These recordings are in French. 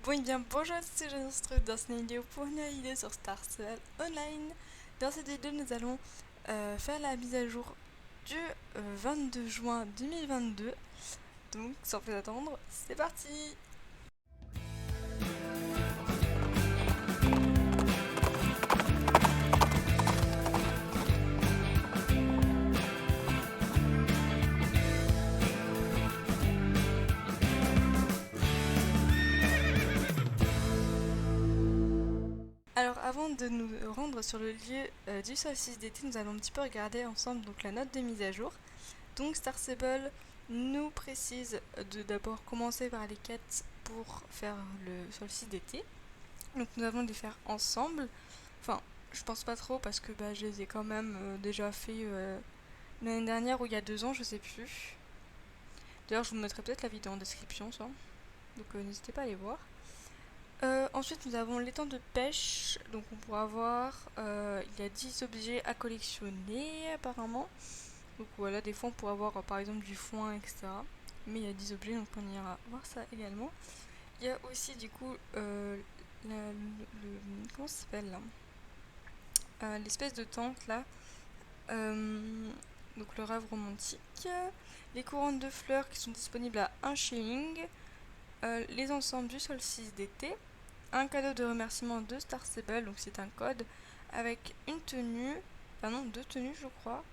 Bon et bien bonjour à tous, je nous retrouve dans cette vidéo pour une vidéo sur Star Cell Online. Dans cette vidéo nous allons faire la mise à jour du 22 juin 2022. Donc sans plus attendre, c'est parti. Alors avant de nous rendre sur le lieu du solstice d'été, nous allons un petit peu regarder ensemble donc la note de mise à jour. Donc Star Stable nous précise de d'abord commencer par les quêtes pour faire le solstice d'été. Donc nous allons les faire ensemble. Enfin, je pense pas trop parce que je les ai quand même déjà fait l'année dernière ou il y a 2 ans, je sais plus. D'ailleurs, je vous mettrai peut-être la vidéo en description, ça. Donc n'hésitez pas à aller voir. Ensuite, nous avons l'étang de pêche. Donc on pourra voir, il y a 10 objets à collectionner apparemment. Donc voilà, des fois on pourra voir par exemple du foin, etc. Mais il y a 10 objets, donc on ira voir ça également. Il y a aussi du coup comment ça s'appelle là, l'espèce de tente là. Donc le rêve romantique. Les couronnes de fleurs qui sont disponibles à 1 shilling. Les ensembles du solstice d'été. Un cadeau de remerciement de Star Stable, donc c'est un code avec une tenue, enfin non, 2 tenues je crois.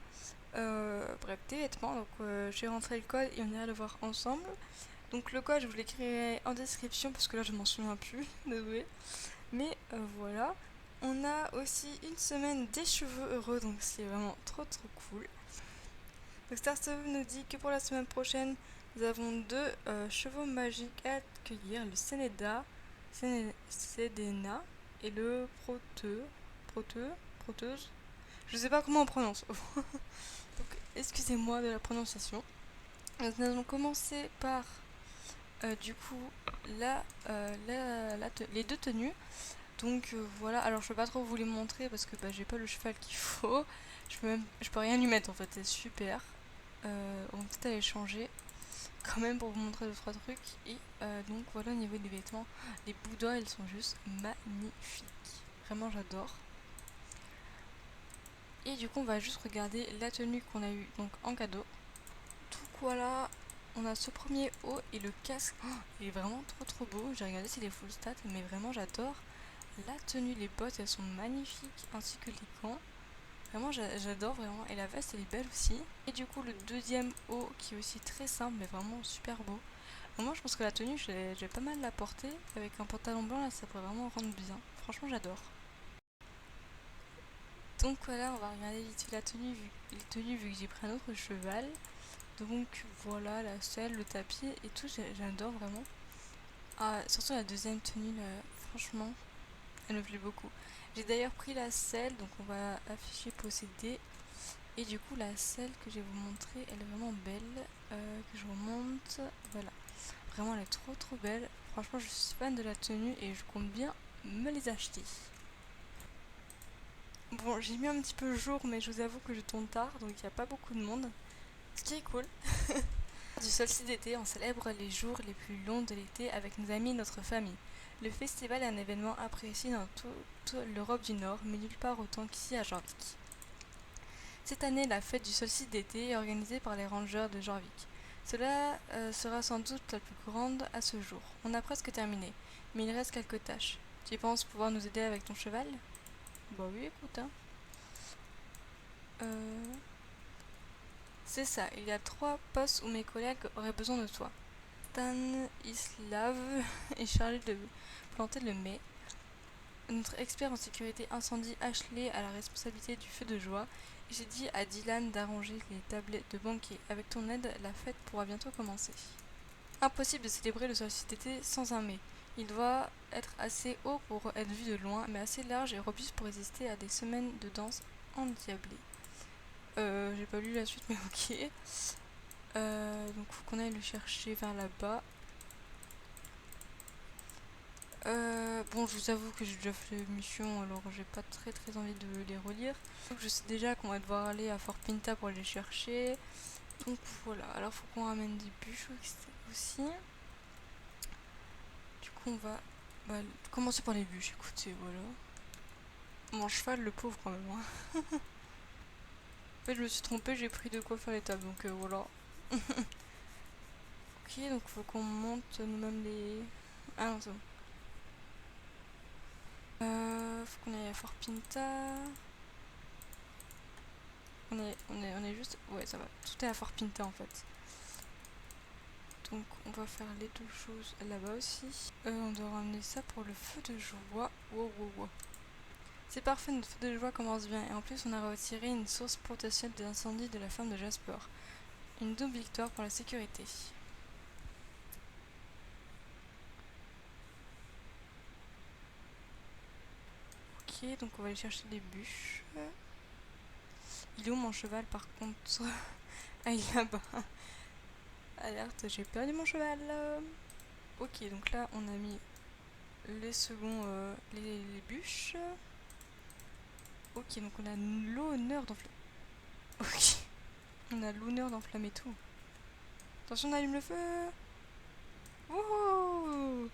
Bref, des vêtements. Donc j'ai rentré le code et on ira le voir ensemble. Donc le code je vous l'écrirai en description parce que là je m'en souviens plus, désolé. Mais voilà. On a aussi une semaine des cheveux heureux, donc c'est vraiment trop cool. Donc Star Stable nous dit que pour la semaine prochaine, nous avons 2 chevaux magiques à accueillir, le Sedena et le Proteuse. Je sais pas comment on prononce. Donc excusez-moi de la prononciation. Donc nous allons commencer par du coup les 2 tenues. Donc voilà, alors je peux pas trop vous les montrer parce que j'ai pas le cheval qu'il faut. Je peux rien lui mettre en fait, c'est super. On va peut-être aller changer quand même pour vous montrer 2-3 trucs. Et donc voilà, au niveau des vêtements, les boudoirs ils sont juste magnifiques. Vraiment j'adore. Et du coup on va juste regarder la tenue qu'on a eu donc en cadeau. Donc voilà, on a ce premier haut et le casque. Oh, il est vraiment trop beau. J'ai regardé c'est les full stats, mais vraiment j'adore. La tenue, les bottes elles sont magnifiques, ainsi que les gants. Vraiment j'adore vraiment. Et la veste elle est belle aussi. Et du coup le deuxième haut qui est aussi très simple mais vraiment super beau. Moi je pense que la tenue je vais pas mal la porter. Avec un pantalon blanc là ça pourrait vraiment rendre bien. Franchement j'adore. Donc voilà, on va regarder vite fait la tenue les tenues vu que j'ai pris un autre cheval. Donc voilà la selle, le tapis et tout, j'adore vraiment. Ah, surtout la deuxième tenue là, franchement, elle me plaît beaucoup. J'ai d'ailleurs pris la selle, donc on va afficher posséder. Et du coup la selle que je vais vous montrer, elle est vraiment belle. Que je remonte, voilà. Vraiment elle est trop belle. Franchement je suis fan de la tenue et je compte bien me les acheter. Bon j'ai mis un petit peu jour mais je vous avoue que je tourne tard donc il n'y a pas beaucoup de monde. Ce qui est cool. Du solstice d'été, on célèbre les jours les plus longs de l'été avec nos amis et notre famille. Le festival est un événement apprécié dans toute l'Europe du Nord, mais nulle part autant qu'ici à Jorvik. Cette année, la fête du solstice d'été est organisée par les rangers de Jorvik. Cela sera sans doute la plus grande à ce jour. On a presque terminé, mais il reste quelques tâches. Tu penses pouvoir nous aider avec ton cheval? Bah oui, écoute, hein. C'est ça, il y a 3 postes où mes collègues auraient besoin de toi. Stanislav est chargé de planter le mai. Notre expert en sécurité incendie Ashley a la responsabilité du feu de joie. J'ai dit à Dylan d'arranger les tablettes de banquet. Avec ton aide, la fête pourra bientôt commencer. Impossible de célébrer le solstice d'été sans un mets. Il doit être assez haut pour être vu de loin, mais assez large et robuste pour résister à des semaines de danse endiablée. J'ai pas lu la suite, mais ok. Donc faut qu'on aille le chercher vers là-bas. Bon, je vous avoue que j'ai déjà fait l'émission, alors j'ai pas très envie de les relire. Donc je sais déjà qu'on va devoir aller à Fort Pinta pour les chercher. Donc voilà, alors faut qu'on ramène des bûches aussi. Du coup on va Bah, commencer par les bûches, écoutez, voilà. Mon cheval, le pauvre quand même. Hein. En fait, je me suis trompée, j'ai pris de quoi faire l'étape, donc voilà. Ok, donc faut qu'on monte nous-mêmes les... Ah non, c'est bon. Faut qu'on aille à Fort Pinta. On est juste... Ouais, ça va. Tout est à Fort Pinta en fait. Donc on va faire les deux choses là-bas aussi. On doit ramener ça pour le feu de joie. Wow, wow, wow. C'est parfait, notre feu de joie commence bien. Et en plus, on a retiré une source potentielle d'incendie de la ferme de Jasper. Une double victoire pour la sécurité. Ok, donc on va aller chercher des bûches. Il est où mon cheval par contre? Ah, il est là-bas. Alerte, j'ai perdu mon cheval. Ok, donc là on a mis les seconds, les bûches. Ok, donc on a l'honneur d'enflammer. Ok, on a l'honneur d'enflammer tout. Attention, on allume le feu. Wouhou!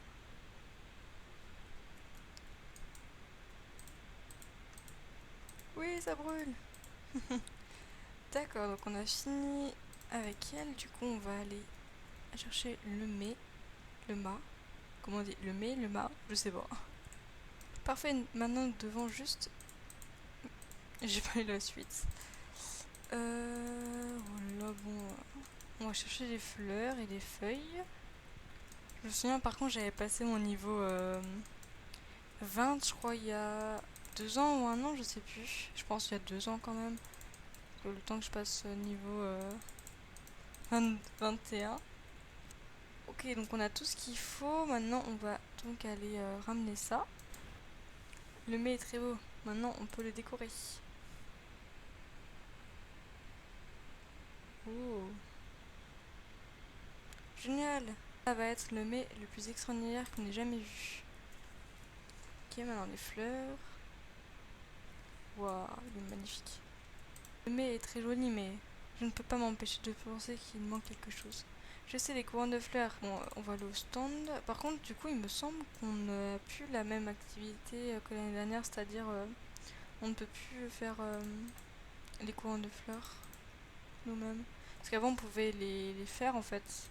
Oui, ça brûle. D'accord, donc on a fini avec elle. Du coup, on va aller chercher le mets, le mât. Comment on dit? Le mets, le mât, je sais pas. Parfait, maintenant nous devons juste... J'ai pas eu la suite. Voilà, bon... On va chercher des fleurs et des feuilles. Je me souviens, par contre, j'avais passé mon niveau 20, je crois, il y a 2 ans ou 1 an, je sais plus. Je pense il y a 2 ans quand même. Le temps que je passe niveau 21. Ok, donc on a tout ce qu'il faut. Maintenant, on va donc aller ramener ça. Le mets est très beau. Maintenant, on peut le décorer. Oh, génial! Ça va être le mets le plus extraordinaire qu'on ait jamais vu. Ok, maintenant les fleurs. Waouh, il est magnifique. Le mets est très joli, mais je ne peux pas m'empêcher de penser qu'il manque quelque chose. Je sais, les couronnes de fleurs. Bon, on va aller au stand. Par contre, du coup, il me semble qu'on n'a plus la même activité que l'année dernière, c'est-à-dire on ne peut plus faire les couronnes de fleurs nous-mêmes. Parce qu'avant, on pouvait les faire en fait.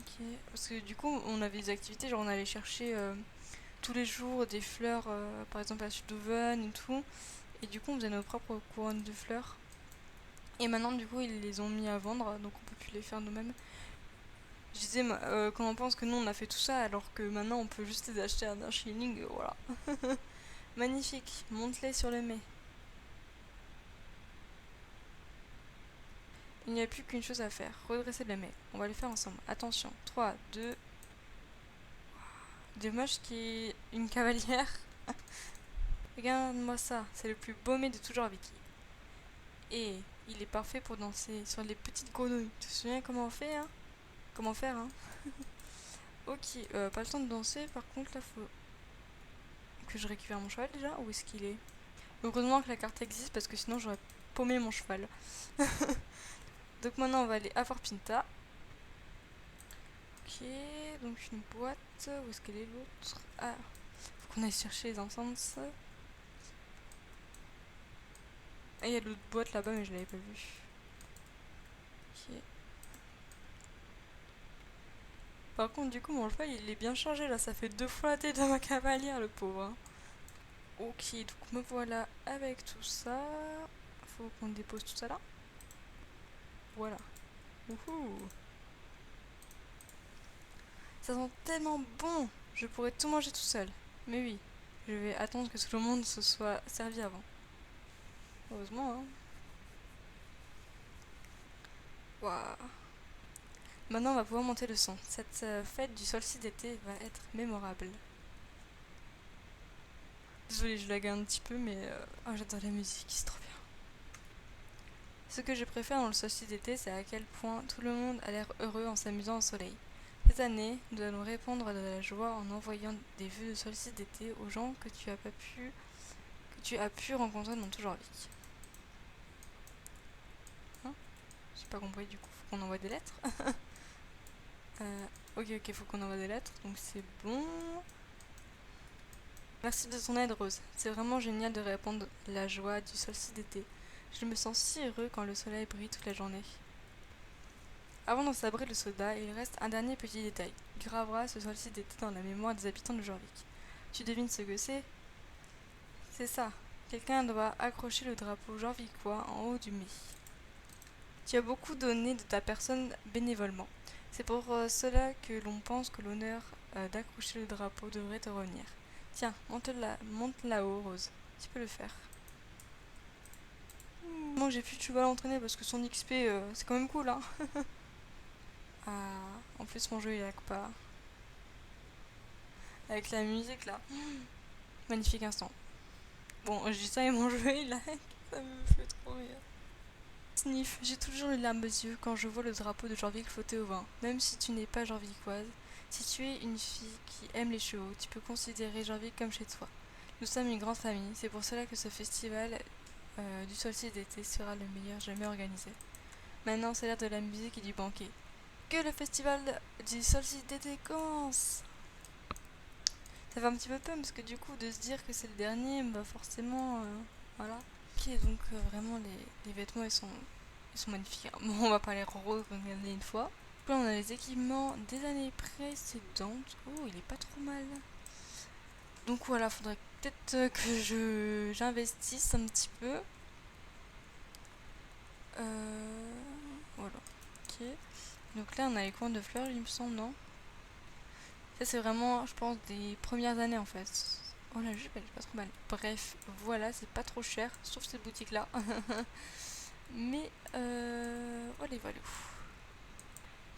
Ok. Parce que du coup, on avait des activités, genre on allait chercher tous les jours des fleurs, par exemple à Sudhoven et tout. Et du coup, on faisait nos propres couronnes de fleurs. Et maintenant, du coup, ils les ont mis à vendre, donc on peut plus les faire nous-mêmes. Je disais, quand on pense que nous, on a fait tout ça, alors que maintenant, on peut juste les acheter à 1 shilling, voilà. Magnifique, monte-les sur le mets. Il n'y a plus qu'une chose à faire, redresser le mets. On va le faire ensemble. Attention, 3, 2... Dommage qu'il y ait une cavalière. Regarde-moi ça, c'est le plus beau mets de toujours Vicky. Et il est parfait pour danser sur les petites grenouilles. Tu te souviens comment on fait, hein? Comment faire, hein? Ok, pas le temps de danser, par contre là faut que je récupère mon cheval déjà. Où est-ce qu'il est? Heureusement que la carte existe parce que sinon j'aurais paumé mon cheval. Donc maintenant on va aller à Fort Pinta. Ok, donc une boîte. Où est-ce qu'elle est l'autre? Ah, faut qu'on aille chercher les encens. Ah, il y a l'autre boîte là-bas mais je l'avais pas vue. Ok. Par contre du coup mon cheval il est bien changé là, ça fait 2 fois la tête de ma cavalière le pauvre. Hein. Ok, donc me voilà avec tout ça. Faut qu'on dépose tout ça là. Voilà. Wouhou. Ça sent tellement bon. Je pourrais tout manger tout seul. Mais oui, je vais attendre que tout le monde se soit servi avant. Heureusement, hein. Waouh. Maintenant, on va pouvoir monter le son. Cette fête du solstice d'été va être mémorable. Désolée, je lague un petit peu, mais oh, j'adore la musique, c'est trop bien. Ce que je préfère dans le solstice d'été, c'est à quel point tout le monde a l'air heureux en s'amusant au soleil. Cette année, nous allons répandre de la joie en envoyant des vues de solstice d'été aux gens que tu as pu rencontrer dans ton vie. Hein? J'ai pas compris du coup, faut qu'on envoie des lettres. Ok, faut qu'on envoie des lettres, donc c'est bon. Merci de ton aide, Rose. C'est vraiment génial de répandre la joie du solstice d'été. Je me sens si heureux quand le soleil brille toute la journée. Avant d'en sabrer le soda, il reste un dernier petit détail. Il gravera ce solstice d'été dans la mémoire des habitants de Jorvik. Tu devines ce que c'est? C'est ça. Quelqu'un doit accrocher le drapeau jorvicois en haut du mât. Tu as beaucoup donné de ta personne bénévolement. C'est pour cela que l'on pense que l'honneur d'accrocher le drapeau devrait te revenir. Tiens, monte là-haut, Rose. Tu peux le faire. Moi j'ai plus de cheval à entraîner parce que son XP c'est quand même cool, hein. Ah, en plus mon jeu il lag pas. Avec la musique là. Magnifique instant. Bon, je dis ça et mon jeu il lag. Ça me fait trop rire. Sniff, j'ai toujours les larmes aux yeux quand je vois le drapeau de Jorvik flotter au vent. Même si tu n'es pas jorvicoise, si tu es une fille qui aime les chevaux, tu peux considérer Jorvik comme chez toi. Nous sommes une grande famille, c'est pour cela que ce festival du solstice d'été sera le meilleur jamais organisé. Maintenant, c'est l'heure de la musique et du banquet. Que le festival du solstice d'été commence! Ça fait un petit peu peur parce que du coup, de se dire que c'est le dernier, bah forcément, voilà. Ok, donc vraiment, les vêtements, ils sont magnifiques, hein. Bon, on va pas les regarder une fois. Là, on a les équipements des années précédentes. Oh, il est pas trop mal. Donc voilà, faudrait peut-être que j'investisse un petit peu. Voilà. Ok. Donc là, on a les coins de fleurs, il me semble, non? Ça, c'est vraiment, je pense, des premières années en fait. Oh la jupe, elle est pas trop mal. Bref, voilà, c'est pas trop cher, sauf cette boutique-là. Mais, voilà.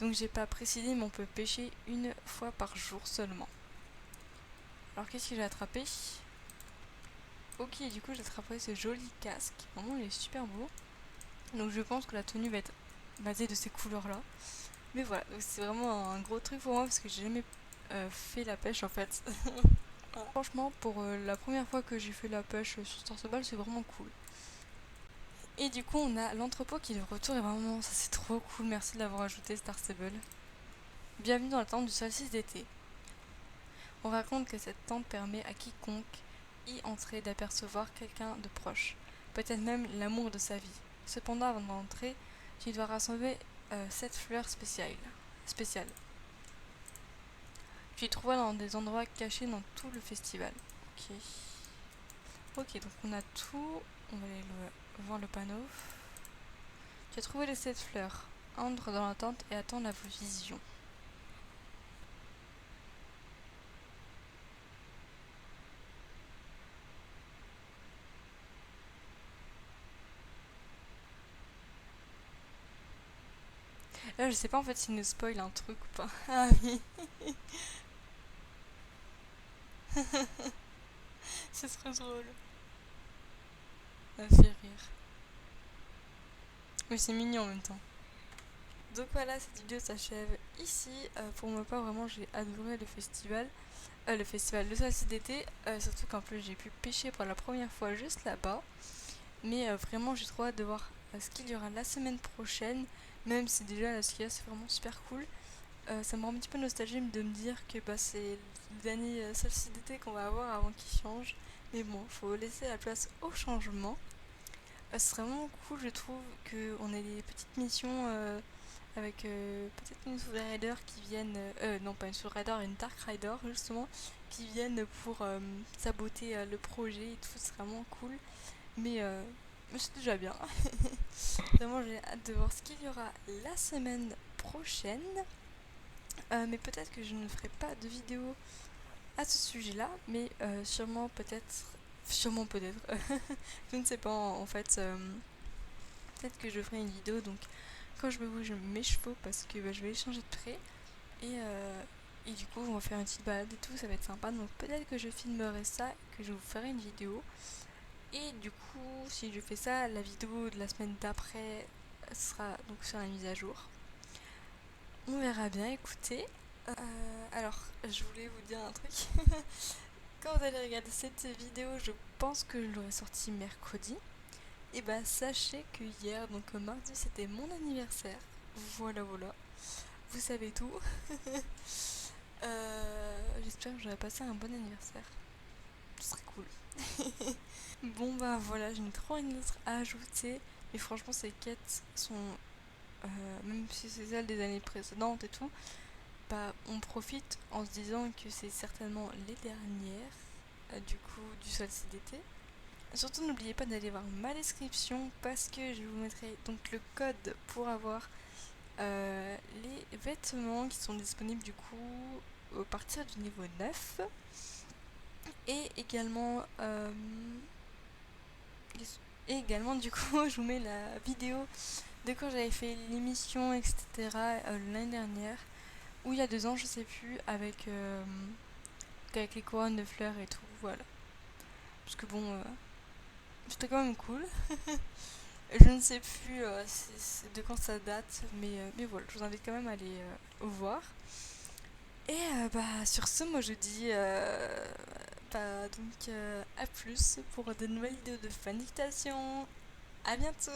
Donc, j'ai pas précisé, mais on peut pêcher une fois par jour seulement. Alors, qu'est-ce que j'ai attrapé? Ok, du coup, j'ai attrapé ce joli casque. Vraiment, il est super beau. Donc, je pense que la tenue va être basée de ces couleurs-là. Mais voilà, c'est vraiment un gros truc pour moi parce que j'ai jamais fait la pêche en fait. Franchement, pour la première fois que j'ai fait la pêche sur Starseball, c'est vraiment cool. Et du coup, on a l'entrepôt qui est de retour et vraiment, ça c'est trop cool. Merci de l'avoir ajouté, Starseball. Bienvenue dans la tente du solstice d'été. On raconte que cette tente permet à quiconque y entrer d'apercevoir quelqu'un de proche, peut-être même l'amour de sa vie. Cependant, avant d'entrer, tu dois rassembler 7 fleurs spéciales. Tu les trouveras dans des endroits cachés dans tout le festival. Ok. Ok, donc on a tout. On va aller voir le panneau. Tu as trouvé les 7 fleurs. Entre dans la tente et attends la vision. Là, je sais pas en fait s'il nous spoil un truc ou pas. Ah oui. C'est trop drôle. Ça fait rire. Mais c'est mignon en même temps. Donc voilà, cette vidéo s'achève ici. Pour ma part, vraiment, j'ai adoré le festival. Le solstice d'été. Surtout qu'en plus, j'ai pu pêcher pour la première fois juste là-bas. Mais vraiment, j'ai trop hâte de voir ce qu'il y aura la semaine prochaine. Même si déjà, là, ce qu'il y a, c'est vraiment super cool. Ça me rend un petit peu nostalgique de me dire que c'est le dernier solstice d'été qu'on va avoir avant qu'il change. Mais bon, faut laisser la place au changement. Ce serait vraiment cool, je trouve, qu'on ait des petites missions avec peut-être une Soul Rider qui viennent. Non, pas une Soul Rider, une Dark Rider justement, qui viennent pour saboter le projet et tout. C'est vraiment cool. Mais c'est déjà bien. Vraiment, j'ai hâte de voir ce qu'il y aura la semaine prochaine. Mais peut-être que je ne ferai pas de vidéo à ce sujet-là, mais sûrement peut-être, je ne sais pas en fait, peut-être que je ferai une vidéo donc quand je me bouge mes chevaux parce que je vais les changer de près et du coup on va faire une petite balade et tout, ça va être sympa, donc peut-être que je filmerai ça et que je vous ferai une vidéo. Et du coup, si je fais ça, la vidéo de la semaine d'après sera donc sur la mise à jour. On verra bien, écoutez. Alors, je voulais vous dire un truc. Quand vous allez regarder cette vidéo, je pense que je l'aurai sortie mercredi. Et bah, sachez que hier, donc mardi, c'était mon anniversaire. Voilà. vous savez tout. J'espère que j'aurai passé un bon anniversaire. Ce serait cool. Bon bah voilà, je n'ai trop rien d'autre à ajouter. Mais franchement, ces quêtes sont, même si c'est celles des années précédentes et tout, bah on profite en se disant que c'est certainement les dernières du coup du solstice d'été. Surtout n'oubliez pas d'aller voir ma description parce que je vous mettrai donc le code pour avoir les vêtements qui sont disponibles du coup à partir du niveau 9 et également du coup je vous mets la vidéo de quand j'avais fait l'émission etc l'année dernière ou il y a 2 ans je sais plus avec les couronnes de fleurs et tout voilà parce que bon c'était quand même cool. Je ne sais plus de quand ça date, mais voilà, je vous invite quand même à aller voir. Et bah, sur ce, moi je dis donc à plus pour de nouvelles vidéos de fan dictation. À bientôt!